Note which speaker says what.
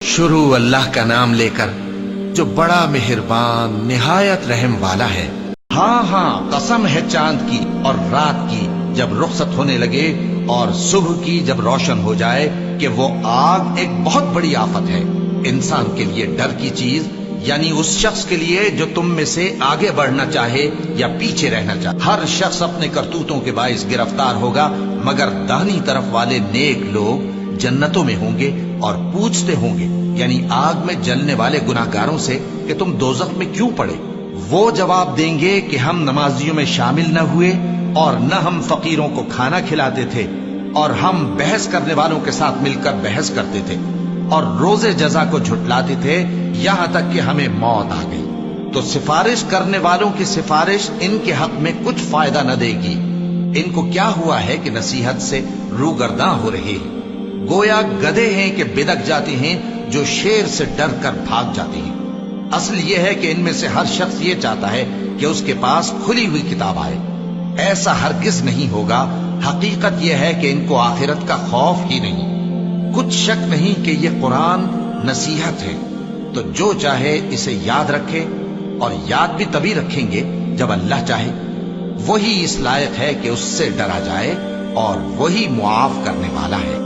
Speaker 1: شروع اللہ کا نام لے کر جو بڑا مہربان نہایت رحم والا ہے۔ ہاں ہاں قسم ہے چاند کی اور رات کی جب رخصت ہونے لگے اور صبح کی جب روشن ہو جائے کہ وہ آگ ایک بہت بڑی آفت ہے انسان کے لیے ڈر کی چیز، یعنی اس شخص کے لیے جو تم میں سے آگے بڑھنا چاہے یا پیچھے رہنا چاہے۔ ہر شخص اپنے کرتوتوں کے باعث گرفتار ہوگا، مگر داہنی طرف والے نیک لوگ جنتوں میں ہوں گے اور پوچھتے ہوں گے، یعنی آگ میں جلنے والے گناہگاروں سے کہ تم دوزخ میں کیوں پڑے؟ وہ جواب دیں گے کہ ہم نمازیوں میں شامل نہ ہوئے اور نہ ہم فقیروں کو کھانا کھلاتے تھے اور ہم بحث کرنے والوں کے ساتھ مل کر بحث کرتے تھے اور روز جزا کو جھٹلاتے تھے یہاں تک کہ ہمیں موت آ گئی۔ تو سفارش کرنے والوں کی سفارش ان کے حق میں کچھ فائدہ نہ دے گی۔ ان کو کیا ہوا ہے کہ نصیحت سے روگرداں ہو رہے ہیں، گویا گدھے ہیں کہ بدک جاتے ہیں جو شیر سے ڈر کر بھاگ جاتے ہیں۔ اصل یہ ہے کہ ان میں سے ہر شخص یہ چاہتا ہے کہ اس کے پاس کھلی ہوئی کتاب آئے۔ ایسا ہرگز نہیں ہوگا۔ حقیقت یہ ہے کہ ان کو آخرت کا خوف ہی نہیں۔ کچھ شک نہیں کہ یہ قرآن نصیحت ہے، تو جو چاہے اسے یاد رکھے، اور یاد بھی تبھی رکھیں گے جب اللہ چاہے۔ وہی اس لائق ہے کہ اس سے ڈرا جائے اور وہی معاف کرنے والا ہے۔